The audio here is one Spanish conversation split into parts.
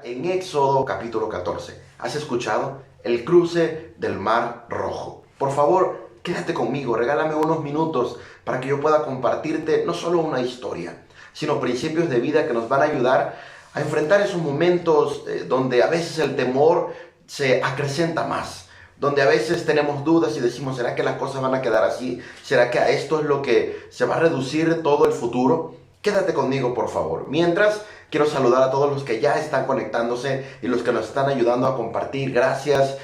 en Éxodo capítulo 14. ¿Has escuchado? El cruce del Mar Rojo. Por favor, quédate conmigo, regálame unos minutos para que yo pueda compartirte no solo una historia, sino principios de vida que nos van a ayudar a enfrentar esos momentos donde a veces el temor se acrecenta más, donde a veces tenemos dudas y decimos, ¿será que las cosas van a quedar así? ¿Será que a esto es lo que se va a reducir todo el futuro? Quédate conmigo, por favor. Mientras, quiero saludar a todos los que ya están conectándose y los que nos están ayudando a compartir. Gracias,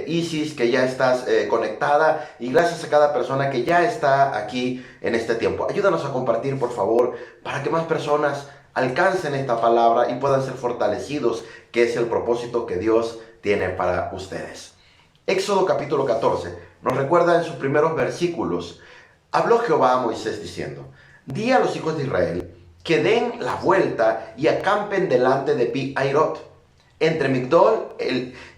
Isis, que ya estás conectada, y gracias a cada persona que ya está aquí en este tiempo. Ayúdanos a compartir, por favor, para que más personas alcancen esta palabra y puedan ser fortalecidos, que es el propósito que Dios tiene para ustedes. Éxodo capítulo 14 nos recuerda en sus primeros versículos. Habló Jehová a Moisés diciendo: di a los hijos de Israel que den la vuelta y acampen delante de Pi-Hairot, entre Migdol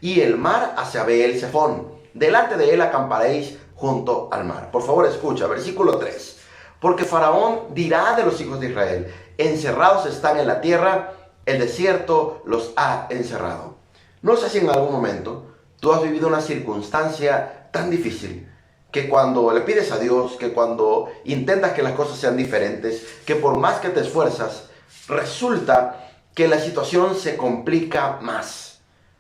y el mar hacia Beel-Zephón. Delante de él acamparéis junto al mar. Por favor, escucha, versículo 3. Porque Faraón dirá de los hijos de Israel: encerrados están en la tierra, el desierto los ha encerrado. No sé si en algún momento tú has vivido una circunstancia tan difícil que cuando le pides a Dios, que cuando intentas que las cosas sean diferentes, que por más que te esfuerzas, resulta que la situación se complica más.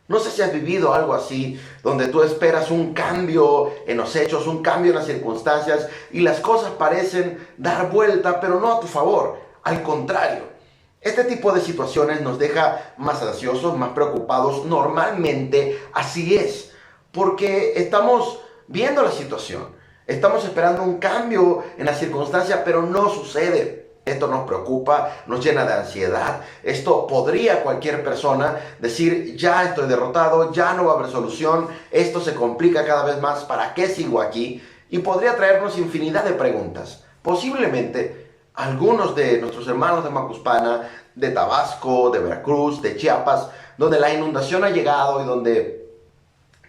No sé si has vivido algo así, donde tú esperas un cambio en los hechos, un cambio en las circunstancias, y las cosas parecen dar vuelta, pero no a tu favor. Al contrario, este tipo de situaciones nos deja más ansiosos, más preocupados. Normalmente así es, porque estamos viendo la situación, estamos esperando un cambio en la circunstancia, pero no sucede. Esto nos preocupa, nos llena de ansiedad. Esto podría cualquier persona decir: ya estoy derrotado, ya no va a haber solución, esto se complica cada vez más, ¿para qué sigo aquí? Y podría traernos infinidad de preguntas. Posiblemente algunos de nuestros hermanos de Macuspana, de Tabasco, de Veracruz, de Chiapas, donde la inundación ha llegado y donde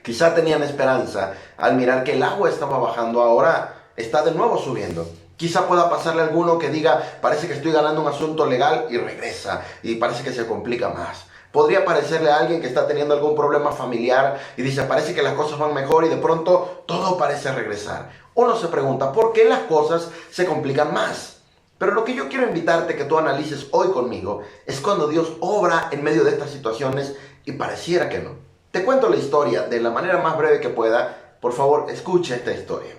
quizá tenían esperanza al mirar que el agua estaba bajando, ahora está de nuevo subiendo. Quizá pueda pasarle a alguno que diga: parece que estoy ganando un asunto legal, y regresa, y parece que se complica más. Podría parecerle a alguien que está teniendo algún problema familiar y dice: parece que las cosas van mejor, y de pronto todo parece regresar. Uno se pregunta: ¿por qué las cosas se complican más? Pero lo que yo quiero invitarte que tú analices hoy conmigo es cuando Dios obra en medio de estas situaciones y pareciera que no. Te cuento la historia de la manera más breve que pueda. Por favor, escucha esta historia.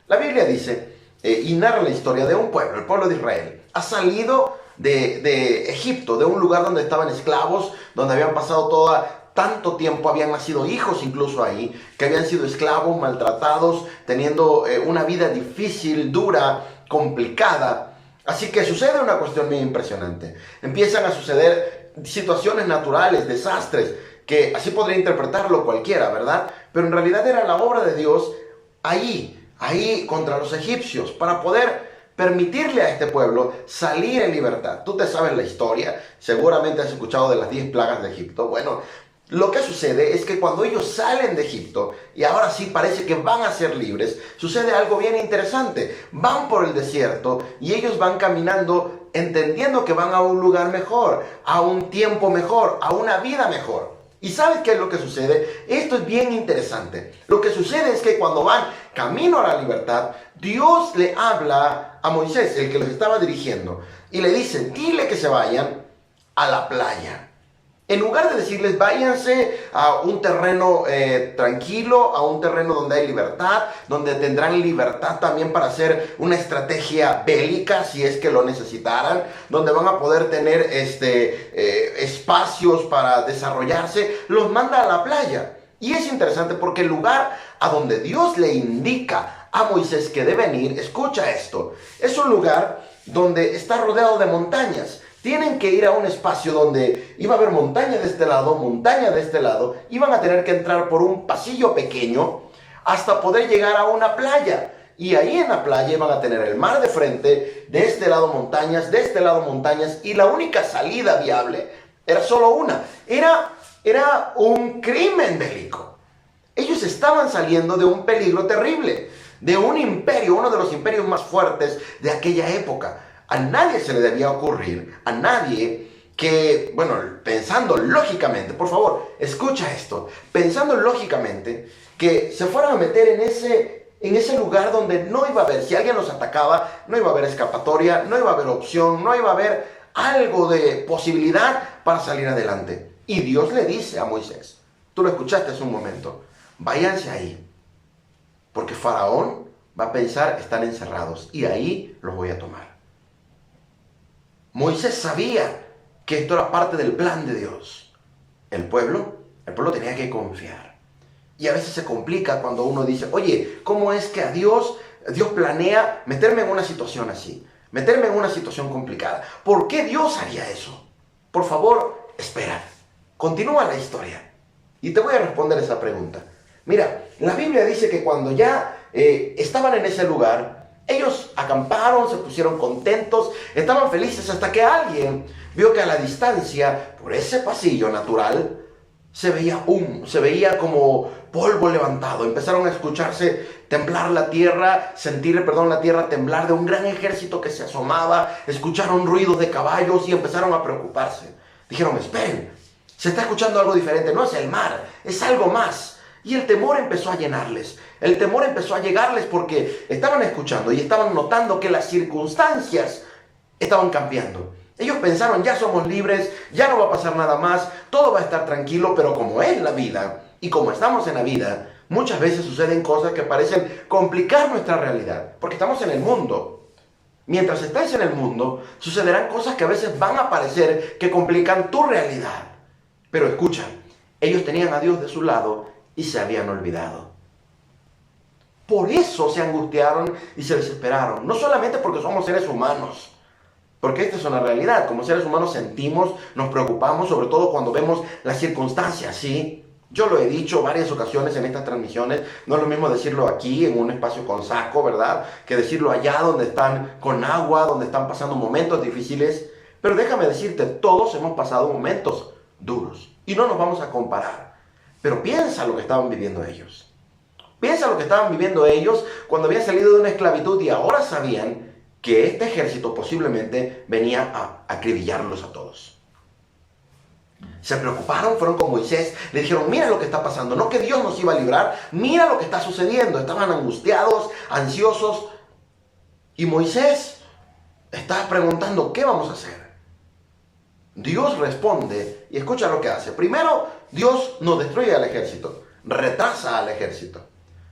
La Biblia dice y narra la historia de un pueblo, el pueblo de Israel. Ha salido de Egipto, de un lugar donde estaban esclavos, donde habían pasado tanto tiempo, habían nacido hijos incluso ahí, que habían sido esclavos, maltratados, teniendo una vida difícil, dura, complicada. Así que sucede una cuestión muy impresionante. Empiezan a suceder situaciones naturales, desastres, que así podría interpretarlo cualquiera, ¿verdad? Pero en realidad era la obra de Dios ahí contra los egipcios, para poder permitirle a este pueblo salir en libertad. Tú te sabes la historia, seguramente has escuchado de las 10 plagas de Egipto. Bueno, lo que sucede es que cuando ellos salen de Egipto y ahora sí parece que van a ser libres, sucede algo bien interesante. Van por el desierto y ellos van caminando entendiendo que van a un lugar mejor, a un tiempo mejor, a una vida mejor. ¿Y sabes qué es lo que sucede? Esto es bien interesante. Lo que sucede es que cuando van camino a la libertad, Dios le habla a Moisés, el que los estaba dirigiendo, y le dice: dile que se vayan a la playa. En lugar de decirles: váyanse a un terreno tranquilo, a un terreno donde hay libertad, donde tendrán libertad también para hacer una estrategia bélica si es que lo necesitaran, donde van a poder tener espacios para desarrollarse, los manda a la playa. Y es interesante porque el lugar a donde Dios le indica a Moisés que deben ir, escucha esto, es un lugar donde está rodeado de montañas. Tienen que ir a un espacio donde iba a haber montaña de este lado, montaña de este lado. Iban a tener que entrar por un pasillo pequeño hasta poder llegar a una playa. Y ahí en la playa iban a tener el mar de frente, de este lado montañas, de este lado montañas. Y la única salida viable era solo una. Era un crimen bélico. Ellos estaban saliendo de un peligro terrible, de un imperio, uno de los imperios más fuertes de aquella época. A nadie se le debía ocurrir, a nadie que, bueno, pensando lógicamente, por favor, escucha esto, pensando lógicamente, que se fueran a meter en ese lugar donde no iba a haber, si alguien los atacaba, no iba a haber escapatoria, no iba a haber opción, no iba a haber algo de posibilidad para salir adelante. Y Dios le dice a Moisés, tú lo escuchaste hace un momento, váyanse ahí, porque Faraón va a pensar, están encerrados, y ahí los voy a tomar. Moisés sabía que esto era parte del plan de Dios. El pueblo tenía que confiar. Y a veces se complica cuando uno dice, oye, ¿cómo es que Dios planea meterme en una situación así? Meterme en una situación complicada. ¿Por qué Dios haría eso? Por favor, espera. Continúa la historia. Y te voy a responder esa pregunta. Mira, la Biblia dice que cuando ya estaban en ese lugar, ellos acamparon, se pusieron contentos, estaban felices hasta que alguien vio que a la distancia, por ese pasillo natural, se veía como polvo levantado. Empezaron a escucharse temblar la tierra, la tierra temblar de un gran ejército que se asomaba. Escucharon ruidos de caballos y empezaron a preocuparse. Dijeron, esperen, se está escuchando algo diferente, no es el mar, es algo más. Y el temor empezó a llenarles. El temor empezó a llegarles porque estaban escuchando y estaban notando que las circunstancias estaban cambiando. Ellos pensaron, ya somos libres, ya no va a pasar nada más, todo va a estar tranquilo, pero como es la vida y como estamos en la vida, muchas veces suceden cosas que parecen complicar nuestra realidad, porque estamos en el mundo. Mientras estés en el mundo, sucederán cosas que a veces van a parecer que complican tu realidad. Pero escucha, ellos tenían a Dios de su lado y se habían olvidado. Por eso se angustiaron y se desesperaron. No solamente porque somos seres humanos, porque esta es una realidad. Como seres humanos sentimos, nos preocupamos, sobre todo cuando vemos las circunstancias, ¿sí? Yo lo he dicho varias ocasiones en estas transmisiones. No es lo mismo decirlo aquí, en un espacio con saco, ¿verdad? Que decirlo allá donde están con agua, donde están pasando momentos difíciles. Pero déjame decirte, todos hemos pasado momentos duros. Y no nos vamos a comparar. Pero piensa lo que estaban viviendo ellos. Piensa lo que estaban viviendo ellos cuando habían salido de una esclavitud y ahora sabían que este ejército posiblemente venía a acribillarlos a todos. Se preocuparon, fueron con Moisés, le dijeron, mira lo que está pasando, no que Dios nos iba a librar, mira lo que está sucediendo. Estaban angustiados, ansiosos, y Moisés estaba preguntando, ¿qué vamos a hacer? Dios responde, y escucha lo que hace. Primero, Dios no destruye al ejército, retrasa al ejército.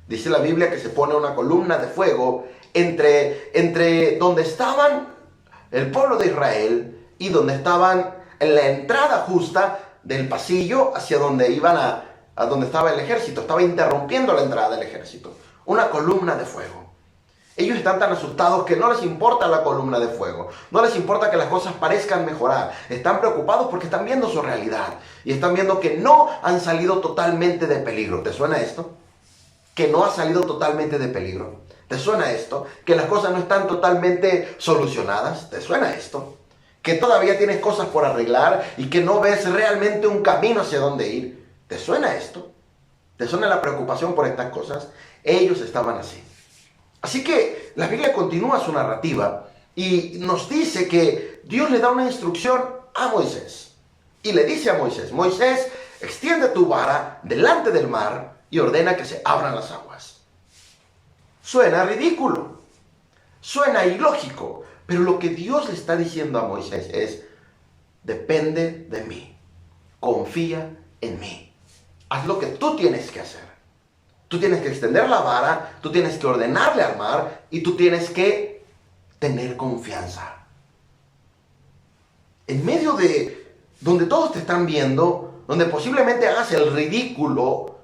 Dice la Biblia que se pone una columna de fuego entre donde estaban el pueblo de Israel y donde estaban en la entrada justa del pasillo hacia donde iban a donde estaba el ejército. Estaba interrumpiendo la entrada del ejército. Una columna de fuego. Ellos están tan asustados que no les importa la columna de fuego. No les importa que las cosas parezcan mejorar. Están preocupados porque están viendo su realidad. Y están viendo que no han salido totalmente de peligro. ¿Te suena esto? Que no ha salido totalmente de peligro. ¿Te suena esto? Que las cosas no están totalmente solucionadas. ¿Te suena esto? Que todavía tienes cosas por arreglar y que no ves realmente un camino hacia dónde ir. ¿Te suena esto? ¿Te suena la preocupación por estas cosas? Ellos estaban así. Así que la Biblia continúa su narrativa y nos dice que Dios le da una instrucción a Moisés. Y le dice a Moisés, Moisés, extiende tu vara delante del mar y ordena que se abran las aguas. Suena ridículo, suena ilógico, pero lo que Dios le está diciendo a Moisés es, depende de mí, confía en mí, haz lo que tú tienes que hacer. Tú tienes que extender la vara, tú tienes que ordenarle al mar y tú tienes que tener confianza. En medio de donde todos te están viendo, donde posiblemente hagas el ridículo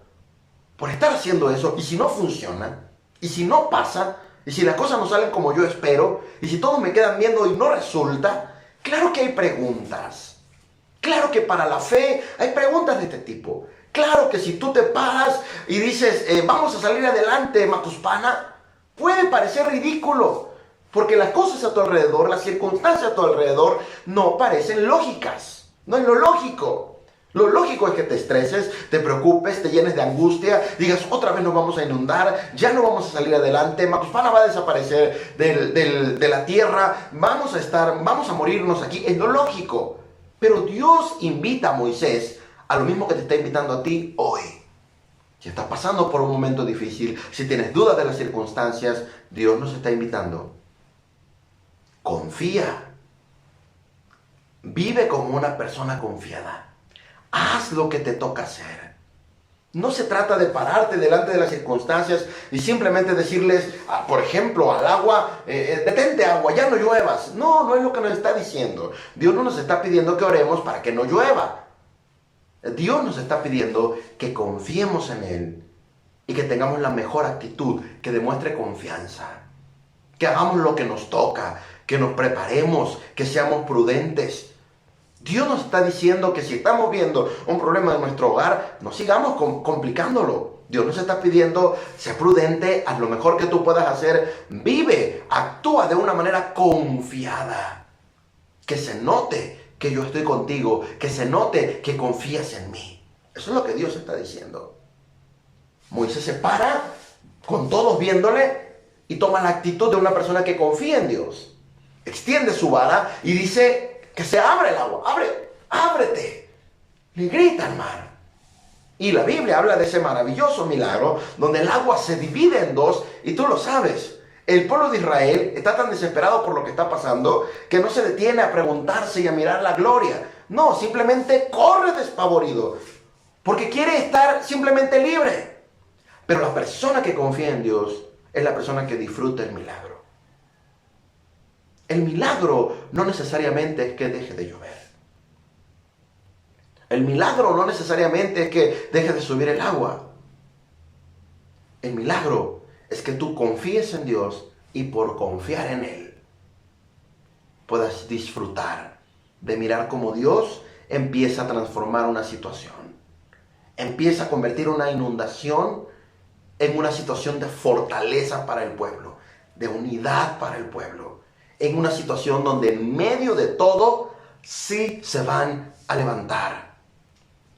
por estar haciendo eso, y si no funciona, y si no pasa, y si las cosas no salen como yo espero, y si todos me quedan viendo y no resulta, claro que hay preguntas. Claro que para la fe hay preguntas de este tipo. Claro que si tú te paras y dices, vamos a salir adelante, Macuspana, puede parecer ridículo, porque las cosas a tu alrededor, las circunstancias a tu alrededor, no parecen lógicas. No es lo lógico. Lo lógico es que te estreses, te preocupes, te llenes de angustia, digas, otra vez nos vamos a inundar, ya no vamos a salir adelante, Macuspana va a desaparecer de la tierra, vamos a morirnos aquí. Es lo lógico. Pero Dios invita a Moisés a lo mismo que te está invitando a ti hoy. Si estás pasando por un momento difícil, si tienes dudas de las circunstancias, Dios nos está invitando. Confía. Vive como una persona confiada. Haz lo que te toca hacer. No se trata de pararte delante de las circunstancias y simplemente decirles, por ejemplo, al agua, detente agua, ya no lluevas. No, no es lo que nos está diciendo. Dios no nos está pidiendo que oremos para que no llueva. Dios nos está pidiendo que confiemos en Él y que tengamos la mejor actitud, que demuestre confianza, que hagamos lo que nos toca, que nos preparemos, que seamos prudentes. Dios nos está diciendo que si estamos viendo un problema en nuestro hogar, no sigamos complicándolo. Dios nos está pidiendo, sé prudente, haz lo mejor que tú puedas hacer, vive, actúa de una manera confiada, que se note que yo estoy contigo, que se note que confías en mí. Eso es lo que Dios está diciendo. Moisés se para con todos viéndole y toma la actitud de una persona que confía en Dios. Extiende su vara y dice que se abre el agua. Ábrete. Le grita al mar. Y la Biblia habla de ese maravilloso milagro donde el agua se divide en dos y tú lo sabes. El pueblo de Israel está tan desesperado por lo que está pasando que no se detiene a preguntarse y a mirar la gloria. No, simplemente corre despavorido porque quiere estar simplemente libre. Pero la persona que confía en Dios es la persona que disfruta el milagro. El milagro no necesariamente es que deje de llover. El milagro no necesariamente es que deje de subir el agua. El milagro es que tú confíes en Dios y por confiar en Él puedas disfrutar de mirar cómo Dios empieza a transformar una situación. Empieza a convertir una inundación en una situación de fortaleza para el pueblo, de unidad para el pueblo. En una situación donde en medio de todo sí se van a levantar.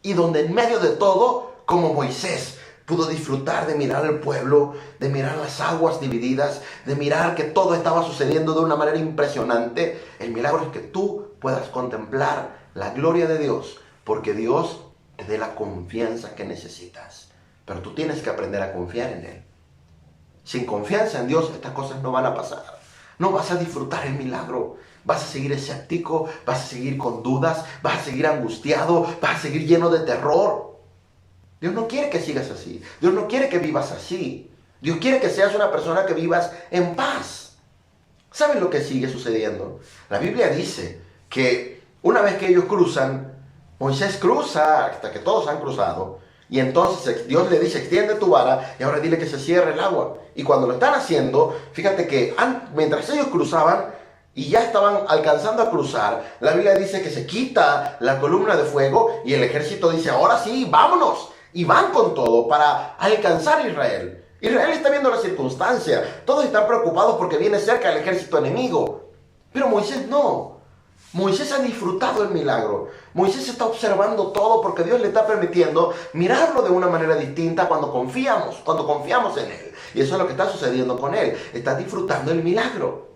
Y donde en medio de todo, como Moisés, pudo disfrutar de mirar al pueblo, de mirar las aguas divididas, de mirar que todo estaba sucediendo de una manera impresionante. El milagro es que tú puedas contemplar la gloria de Dios, porque Dios te dé la confianza que necesitas. Pero tú tienes que aprender a confiar en Él. Sin confianza en Dios, estas cosas no van a pasar. No vas a disfrutar el milagro. Vas a seguir escéptico, vas a seguir con dudas, vas a seguir angustiado, vas a seguir lleno de terror. Dios no quiere que sigas así. Dios no quiere que vivas así. Dios quiere que seas una persona que vivas en paz. ¿Saben lo que sigue sucediendo? La Biblia dice que una vez que ellos cruzan, Moisés cruza hasta que todos han cruzado. Y entonces Dios le dice, extiende tu vara y ahora dile que se cierre el agua. Y cuando lo están haciendo, fíjate que mientras ellos cruzaban y ya estaban alcanzando a cruzar, la Biblia dice que se quita la columna de fuego y el ejército dice, ahora sí, vámonos. Y van con todo para alcanzar a Israel. Israel está viendo la circunstancia. Todos están preocupados porque viene cerca el ejército enemigo. Pero Moisés no. Moisés ha disfrutado el milagro. Moisés está observando todo porque Dios le está permitiendo mirarlo de una manera distinta cuando confiamos en Él. Y eso es lo que está sucediendo con él. Está disfrutando el milagro.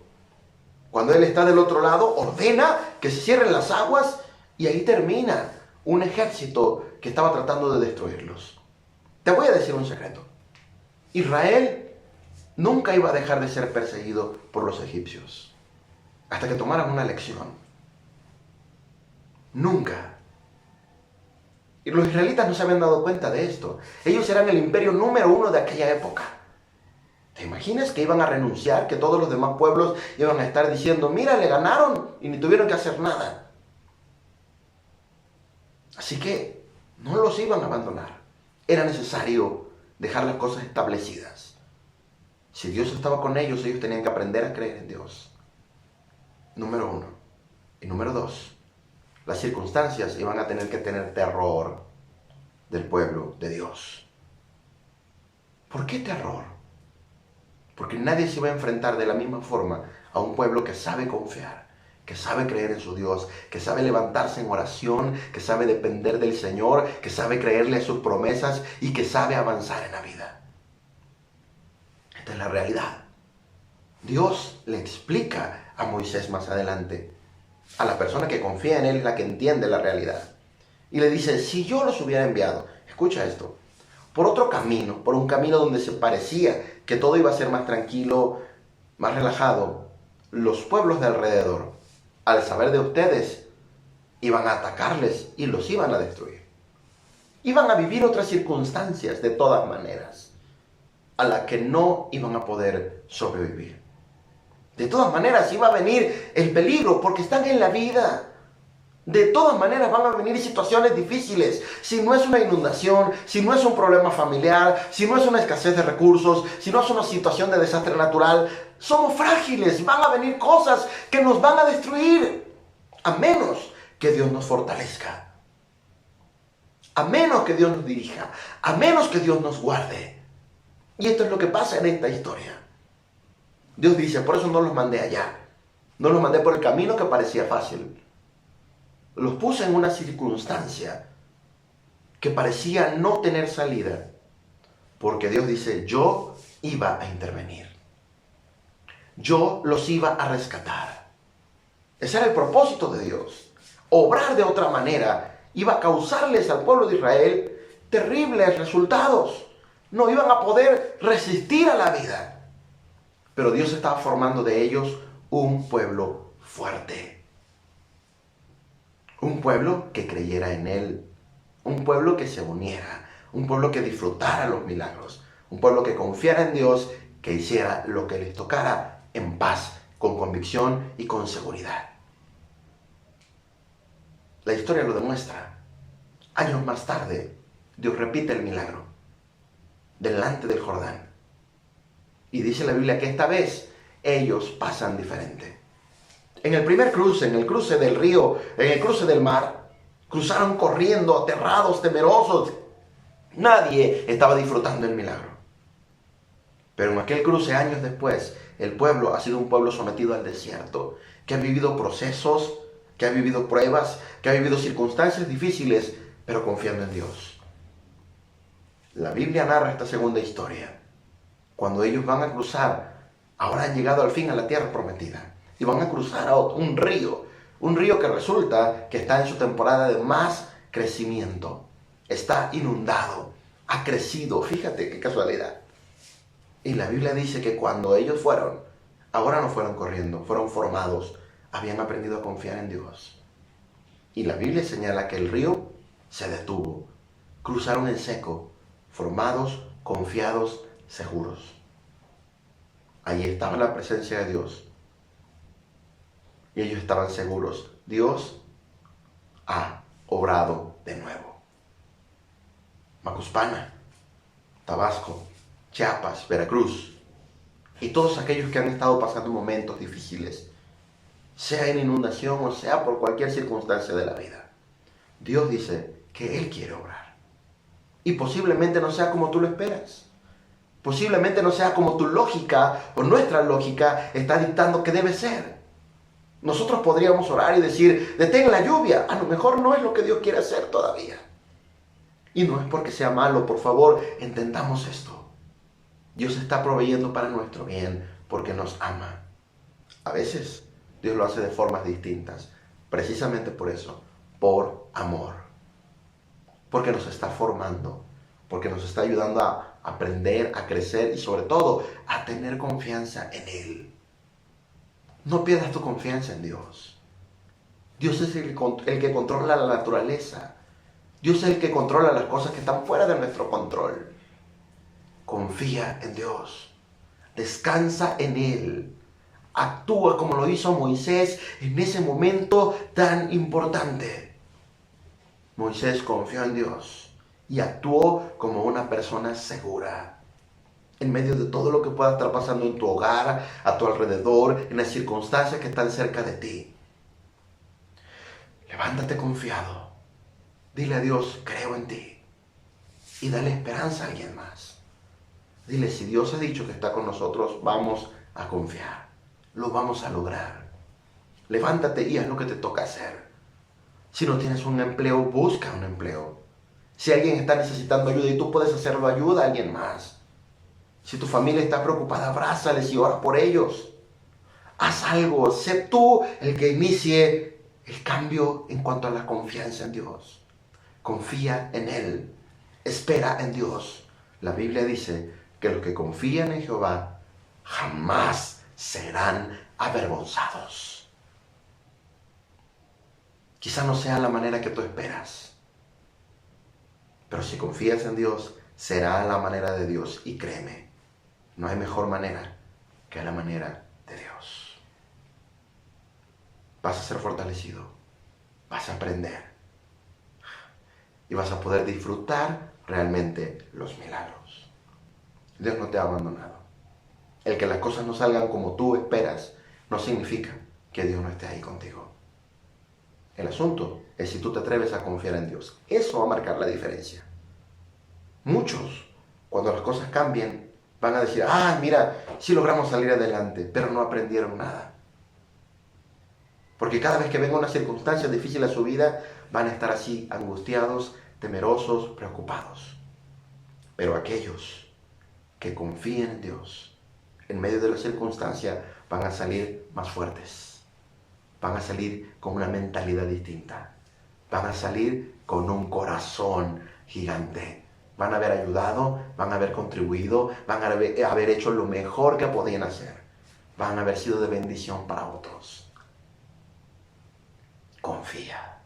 Cuando Él está del otro lado, ordena que se cierren las aguas y ahí termina un ejército que estaba tratando de destruirlos. Te voy a decir un secreto. Israel nunca iba a dejar de ser perseguido por los egipcios hasta que tomaran una lección. Nunca. Y los israelitas no se habían dado cuenta de esto. Ellos eran el imperio número 1 de aquella época. ¿Te imaginas que iban a renunciar? Que todos los demás pueblos iban a estar diciendo, mira, le ganaron y ni tuvieron que hacer nada. Así que no los iban a abandonar. Era necesario dejar las cosas establecidas. Si Dios estaba con ellos, ellos tenían que aprender a creer en Dios. Número 1. Y número 2. Las circunstancias iban a tener que tener terror del pueblo de Dios. ¿Por qué terror? Porque nadie se va a enfrentar de la misma forma a un pueblo que sabe confiar, que sabe creer en su Dios, que sabe levantarse en oración, que sabe depender del Señor, que sabe creerle a sus promesas y que sabe avanzar en la vida. Esta es la realidad. Dios le explica a Moisés más adelante a la persona que confía en Él, es la que entiende la realidad. Y le dice, si yo los hubiera enviado, escucha esto, por otro camino, por un camino donde se parecía que todo iba a ser más tranquilo, más relajado, los pueblos de alrededor, al saber de ustedes, iban a atacarles y los iban a destruir. Iban a vivir otras circunstancias de todas maneras, a las que no iban a poder sobrevivir. De todas maneras iba a venir el peligro porque están en la vida. De todas maneras van a venir situaciones difíciles. Si no es una inundación, si no es un problema familiar, si no es una escasez de recursos, si no es una situación de desastre natural, somos frágiles. Van a venir cosas que nos van a destruir. A menos que Dios nos fortalezca. A menos que Dios nos dirija. A menos que Dios nos guarde. Y esto es lo que pasa en esta historia. Dios dice, por eso no los mandé allá. No los mandé por el camino que parecía fácil. Los puse en una circunstancia que parecía no tener salida. Porque Dios dice, yo iba a intervenir. Yo los iba a rescatar. Ese era el propósito de Dios. Obrar de otra manera iba a causarles al pueblo de Israel terribles resultados. No iban a poder resistir a la vida. Pero Dios estaba formando de ellos un pueblo fuerte. Un pueblo que creyera en Él. Un pueblo que se uniera. Un pueblo que disfrutara los milagros. Un pueblo que confiara en Dios, que hiciera lo que les tocara en paz, con convicción y con seguridad. La historia lo demuestra. Años más tarde, Dios repite el milagro delante del Jordán. Y dice la Biblia que esta vez ellos pasan diferente. En el primer cruce, en el cruce del río, en el cruce del mar, cruzaron corriendo, aterrados, temerosos. Nadie estaba disfrutando el milagro. Pero en aquel cruce, años después, el pueblo ha sido un pueblo sometido al desierto, que ha vivido procesos, que ha vivido pruebas, que ha vivido circunstancias difíciles, pero confiando en Dios. La Biblia narra esta segunda historia. Cuando ellos van a cruzar, ahora han llegado al fin a la tierra prometida. Y van a cruzar a un río que resulta que está en su temporada de más crecimiento. Está inundado, ha crecido, fíjate qué casualidad. Y la Biblia dice que cuando ellos fueron, ahora no fueron corriendo, fueron formados, habían aprendido a confiar en Dios. Y la Biblia señala que el río se detuvo, cruzaron en seco, formados, confiados, seguros. Allí estaba la presencia de Dios. Y ellos estaban seguros. Dios ha obrado de nuevo. Macuspana, Tabasco, Chiapas, Veracruz y todos aquellos que han estado pasando momentos difíciles, sea en inundación o sea por cualquier circunstancia de la vida. Dios dice que Él quiere obrar. Y posiblemente no sea como tú lo esperas. Posiblemente no sea como tu lógica o nuestra lógica está dictando que debe ser. Nosotros podríamos orar y decir, detén la lluvia. A lo mejor no es lo que Dios quiere hacer todavía. Y no es porque sea malo, por favor, entendamos esto. Dios está proveyendo para nuestro bien porque nos ama. A veces Dios lo hace de formas distintas, precisamente por eso, por amor. Porque nos está formando, porque nos está ayudando a aprender, a crecer y sobre todo a tener confianza en Él. No pierdas tu confianza en Dios. Dios es el que controla la naturaleza. Dios es el que controla las cosas que están fuera de nuestro control. Confía en Dios. Descansa en Él. Actúa como lo hizo Moisés en ese momento tan importante. Moisés confió en Dios y actuó como una persona segura. En medio de todo lo que pueda estar pasando en tu hogar, a tu alrededor, en las circunstancias que están cerca de ti. Levántate confiado. Dile a Dios, creo en ti. Y dale esperanza a alguien más. Dile, si Dios ha dicho que está con nosotros, vamos a confiar. Lo vamos a lograr. Levántate y haz lo que te toca hacer. Si no tienes un empleo, busca un empleo. Si alguien está necesitando ayuda y tú puedes hacerlo, ayuda a alguien más. Si tu familia está preocupada, abrázales y ora por ellos. Haz algo, sé tú el que inicie el cambio en cuanto a la confianza en Dios. Confía en Él, espera en Dios. La Biblia dice que los que confían en Jehová jamás serán avergonzados. Quizá no sea la manera que tú esperas, pero si confías en Dios, será la manera de Dios. Y créeme, no hay mejor manera que la manera de Dios. Vas a ser fortalecido, vas a aprender y vas a poder disfrutar realmente los milagros. Dios no te ha abandonado. El que las cosas no salgan como tú esperas no significa que Dios no esté ahí contigo. El asunto es si tú te atreves a confiar en Dios. Eso va a marcar la diferencia. Muchos, cuando las cosas cambien, van a decir, mira, sí logramos salir adelante, pero no aprendieron nada. Porque cada vez que venga una circunstancia difícil a su vida, van a estar así, angustiados, temerosos, preocupados. Pero aquellos que confíen en Dios, en medio de la circunstancia, van a salir más fuertes. Van a salir con una mentalidad distinta. Van a salir con un corazón gigante. Van a haber ayudado, van a haber contribuido, van a haber hecho lo mejor que podían hacer. Van a haber sido de bendición para otros. Confía.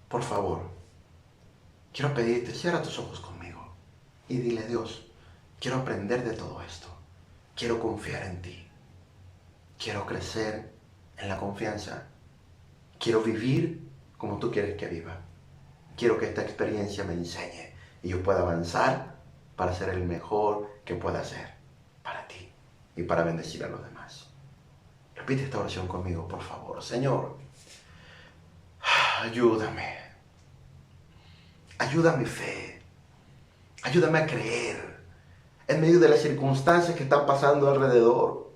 Por favor, quiero pedirte, cierra tus ojos conmigo y dile a Dios, quiero aprender de todo esto. Quiero confiar en ti. Quiero crecer en la confianza. Quiero vivir como tú quieres que viva. Quiero que esta experiencia me enseñe y yo pueda avanzar para ser el mejor que pueda ser para ti y para bendecir a los demás. Repite esta oración conmigo, por favor. Señor, ayúdame. Ayuda a mi fe. Ayúdame a creer en medio de las circunstancias que están pasando alrededor.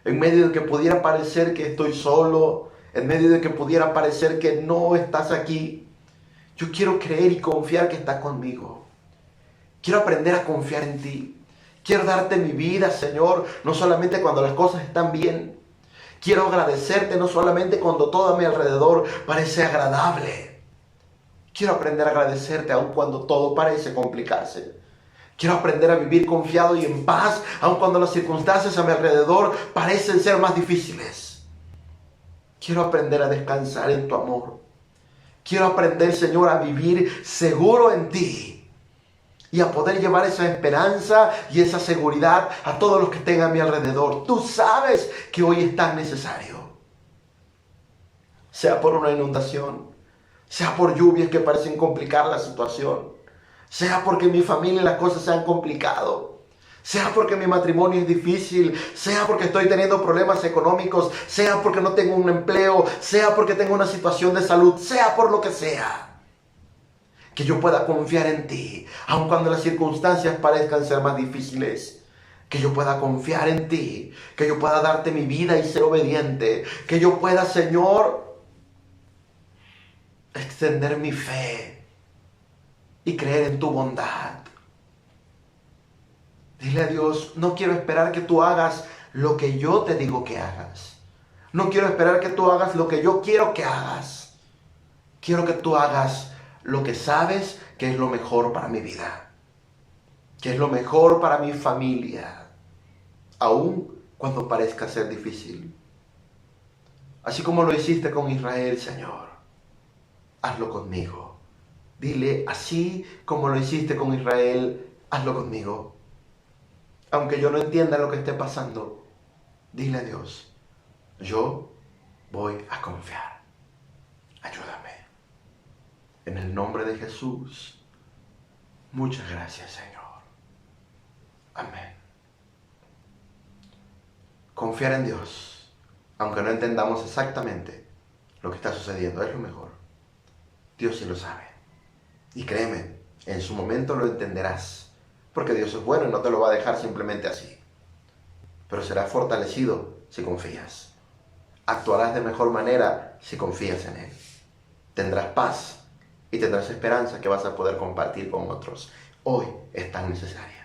En medio de que pudiera parecer que estoy solo, en medio de que pudiera parecer que no estás aquí, yo quiero creer y confiar que estás conmigo. Quiero aprender a confiar en ti. Quiero darte mi vida, Señor, no solamente cuando las cosas están bien. Quiero agradecerte no solamente cuando todo a mi alrededor parece agradable. Quiero aprender a agradecerte aun cuando todo parece complicarse. Quiero aprender a vivir confiado y en paz, aun cuando las circunstancias a mi alrededor parecen ser más difíciles. Quiero aprender a descansar en tu amor. Quiero aprender, Señor, a vivir seguro en ti y a poder llevar esa esperanza y esa seguridad a todos los que estén a mi alrededor. Tú sabes que hoy es tan necesario. Sea por una inundación, sea por lluvias que parecen complicar la situación, sea porque en mi familia las cosas se han complicado, sea porque mi matrimonio es difícil, sea porque estoy teniendo problemas económicos, sea porque no tengo un empleo, sea porque tengo una situación de salud, sea por lo que sea. Que yo pueda confiar en ti, aun cuando las circunstancias parezcan ser más difíciles. Que yo pueda confiar en ti, que yo pueda darte mi vida y ser obediente. Que yo pueda, Señor, extender mi fe y creer en tu bondad. Dile a Dios, no quiero esperar que tú hagas lo que yo te digo que hagas. No quiero esperar que tú hagas lo que yo quiero que hagas. Quiero que tú hagas lo que sabes que es lo mejor para mi vida, que es lo mejor para mi familia, aun cuando parezca ser difícil. Así como lo hiciste con Israel, Señor, hazlo conmigo. Dile, así como lo hiciste con Israel, hazlo conmigo. Aunque yo no entienda lo que esté pasando, dile a Dios, yo voy a confiar. Ayúdame. En el nombre de Jesús, muchas gracias, Señor. Amén. Confiar en Dios, aunque no entendamos exactamente lo que está sucediendo, es lo mejor. Dios sí lo sabe. Y créeme, en su momento lo entenderás, porque Dios es bueno y no te lo va a dejar simplemente así. Pero serás fortalecido si confías. Actuarás de mejor manera si confías en Él. Tendrás paz y tendrás esperanza que vas a poder compartir con otros. Hoy es tan necesaria.